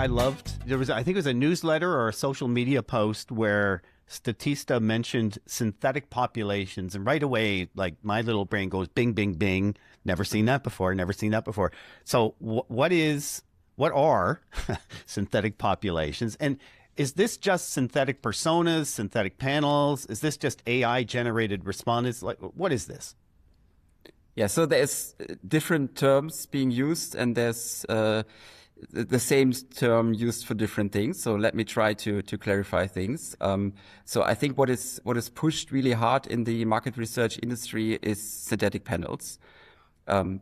I loved, I think it was a newsletter or a social media post where Statista mentioned synthetic populations, and right away, like my little brain goes bing, bing, bing. Never seen that before. Never seen that before. So what are synthetic populations? And is this just synthetic personas, synthetic panels? Is this just AI generated respondents? Like, what is this? Yeah, so there's different terms being used, and there's the same term used for different things. So let me try to clarify things. So I think what is pushed really hard in the market research industry is synthetic panels,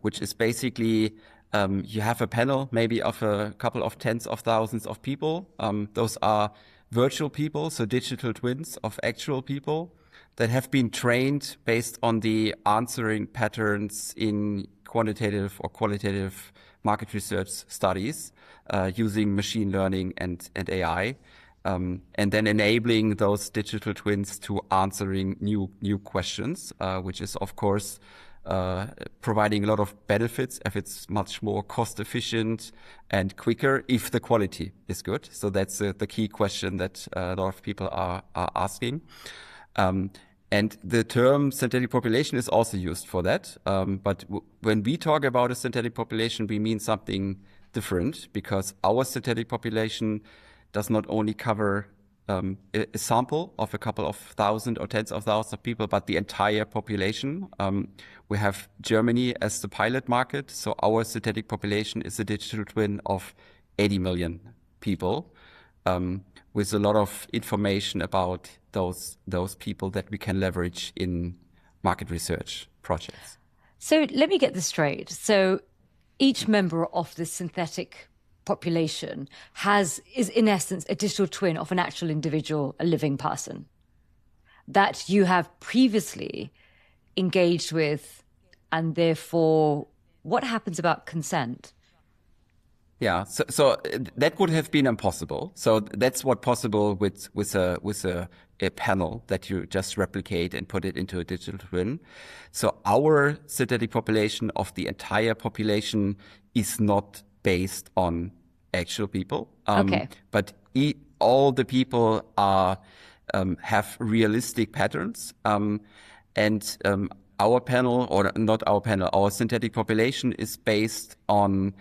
which is basically you have a panel maybe of a couple of tens of thousands of people. Those are virtual people, so digital twins of actual people that have been trained based on the answering patterns in quantitative or qualitative market research studies using machine learning and AI, and then enabling those digital twins to answering new questions, which is of course providing a lot of benefits if it's much more cost efficient and quicker if the quality is good. So that's the key question that a lot of people are asking. And the term synthetic population is also used for that. But when we talk about a synthetic population, we mean something different, because our synthetic population does not only cover a sample of a couple of thousand or tens of thousands of people, but the entire population. We have Germany as the pilot market. So our synthetic population is a digital twin of 80 million people, with a lot of information about those people that we can leverage in market research projects. So let me get this straight. So each member of the synthetic population is in essence a digital twin of an actual individual, a living person that you have previously engaged with, and therefore what happens about consent? Yeah, so that would have been impossible. So that's what possible with a panel that you just replicate and put it into a digital twin. So our synthetic population of the entire population is not based on actual people. Okay. But all the people are have realistic patterns. And our panel, or not our panel, our synthetic population is based on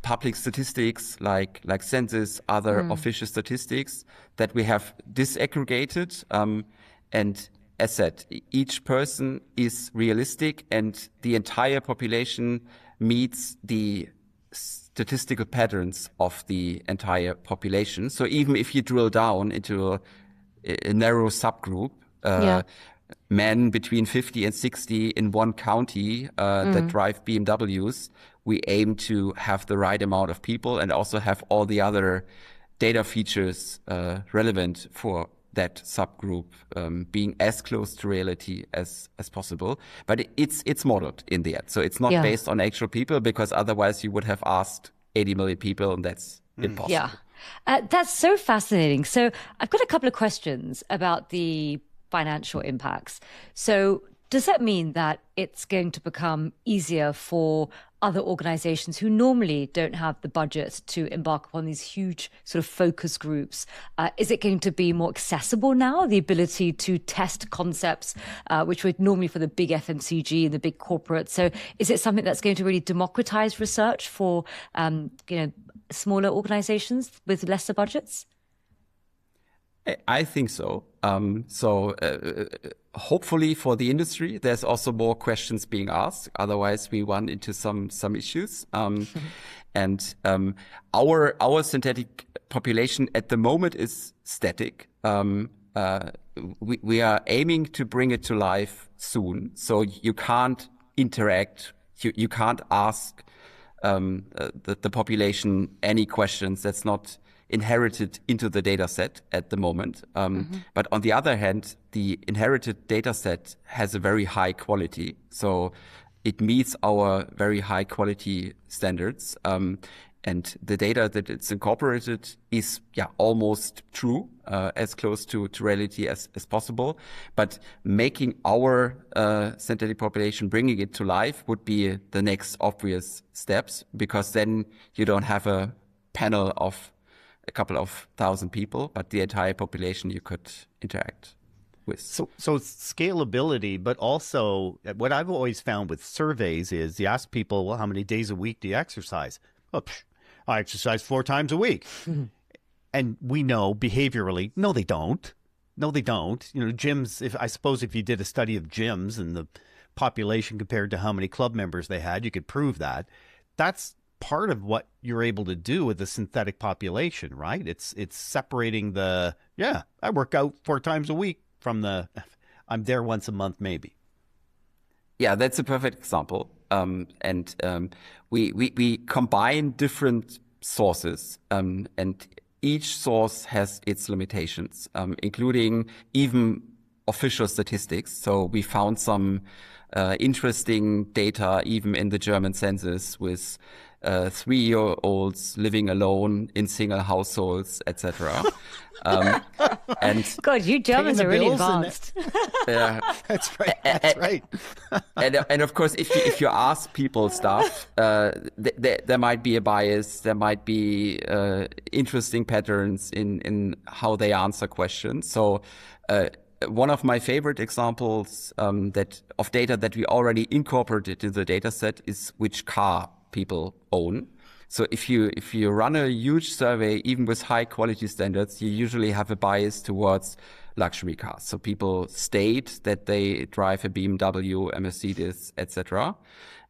public statistics like census, other official statistics that we have disaggregated. And as said, each person is realistic, and the entire population meets the statistical patterns of the entire population. So even if you drill down into a narrow subgroup, men between 50 and 60 in one county that drive BMWs, we aim to have the right amount of people and also have all the other data features relevant for that subgroup being as close to reality as possible. But it's modeled in the end. So it's not based on actual people, because otherwise you would have asked 80 million people, and that's impossible. Yeah, that's so fascinating. So I've got a couple of questions about the financial impacts. So does that mean that it's going to become easier for other organizations who normally don't have the budget to embark upon these huge sort of focus groups? Is it going to be more accessible now, the ability to test concepts, which would normally for the big FMCG and the big corporates? So is it something that's going to really democratize research for, smaller organizations with lesser budgets? I think so. Hopefully for the industry, there's also more questions being asked. Otherwise, we run into some issues. And our synthetic population at the moment is static. We are aiming to bring it to life soon. So you can't interact. You can't ask the population any questions. That's not inherited into the data set at the moment. But on the other hand, the inherited data set has a very high quality. So it meets our very high quality standards. And the data that it's incorporated is almost true, as close to reality as possible. But making our synthetic population, bringing it to life, would be the next obvious steps, because then you don't have a panel of a couple of thousand people, but the entire population you could interact with. So scalability, but also what I've always found with surveys is you ask people, well, how many days a week do you exercise? Oh, I exercise 4 times a week. And we know behaviorally, no, they don't. No, they don't. You know, gyms, I suppose if you did a study of gyms and the population compared to how many club members they had, you could prove that. That's part of what you're able to do with the synthetic population, right? It's separating I work out 4 times a week from I'm there once a month, maybe. Yeah, that's a perfect example. We combine different sources, and each source has its limitations, including even official statistics. So we found some interesting data even in the German census with 3-year-olds living alone in single households, etc. And God, you Germans are really advanced. Yeah, that's right. That's right. and of course, if you ask people stuff, there might be a bias. There might be interesting patterns in how they answer questions. So. One of my favorite examples of data that we already incorporated in the data set is which car people own. So if you run a huge survey, even with high quality standards, you usually have a bias towards luxury cars. So people state that they drive a BMW, a Mercedes, etc.,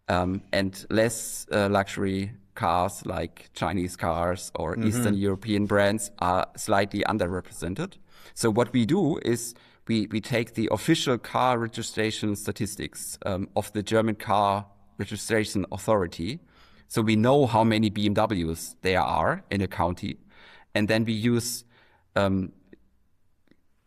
and less luxury cars like Chinese cars or Eastern European brands are slightly underrepresented. So what we do is we take the official car registration statistics of the German Car Registration Authority. So we know how many BMWs there are in a county. And then we use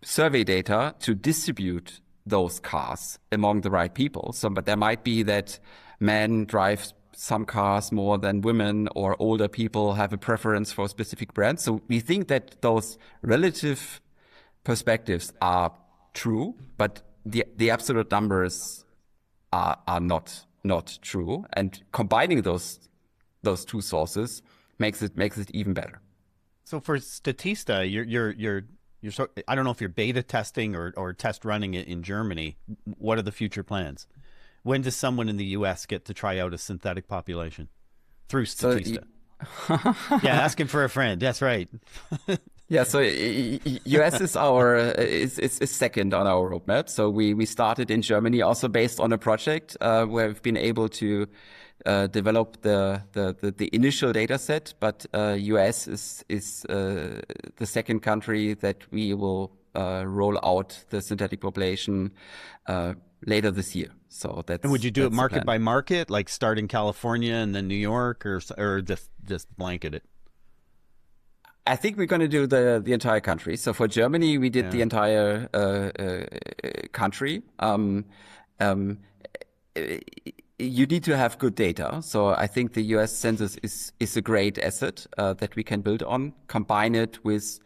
survey data to distribute those cars among the right people. So, but there might be that men drive some cars more than women, or older people have a preference for specific brands. So we think that those relative perspectives are true, but the absolute numbers are not true. And combining those two sources makes it even better. So for Statista, you're I don't know if you're beta testing or test running it in Germany. What are the future plans? When does someone in the US get to try out a synthetic population through Statista? Yeah, asking for a friend. That's right. Yeah, so US is second on our roadmap. So we started in Germany also based on a project where we've been able to develop the initial data set, but US is the second country that we will roll out the synthetic population later this year. So that's. And would you do it market by market, like start in California and then New York, or just blanket it? I think we're going to do the entire country. So for Germany, we did the entire country. You need to have good data. So I think the US census is a great asset that we can build on, combine it with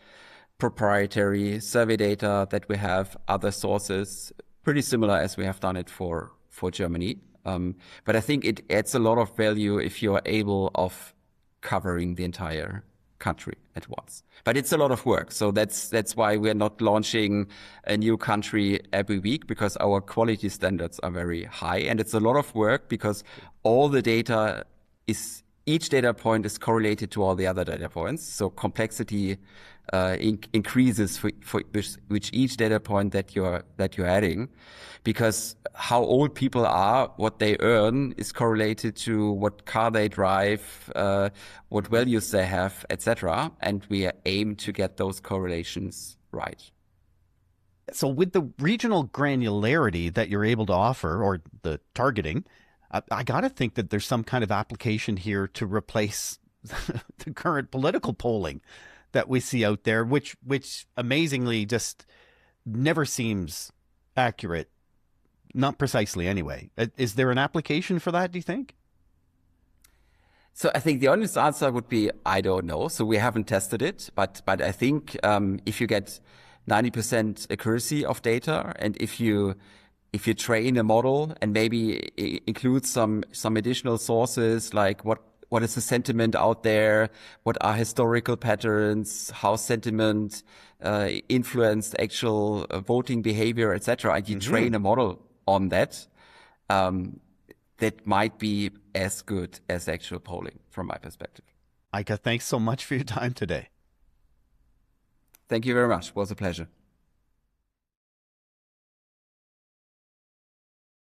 proprietary survey data that we have, other sources, pretty similar as we have done it for Germany. But I think it adds a lot of value if you are able of covering the entire country at once. But it's a lot of work. So that's why we're not launching a new country every week, because our quality standards are very high. And it's a lot of work because all the data each data point is correlated to all the other data points. So complexity increases for which each data point that you're adding, because how old people are, what they earn is correlated to what car they drive, what values they have, etc. And we aim to get those correlations right. So with the regional granularity that you're able to offer, or the targeting, I got to think that there's some kind of application here to replace the current political polling that we see out there, which amazingly just never seems accurate, not precisely anyway. Is there an application for that, do you think? So I think the honest answer would be, I don't know. So we haven't tested it, but I think if you get 90% accuracy of data, and if you train a model and maybe include some additional sources like what what is the sentiment out there? What are historical patterns? How sentiment influenced actual voting behavior, etc. And you train a model on that. That might be as good as actual polling from my perspective. Eike, thanks so much for your time today. Thank you very much. It was a pleasure.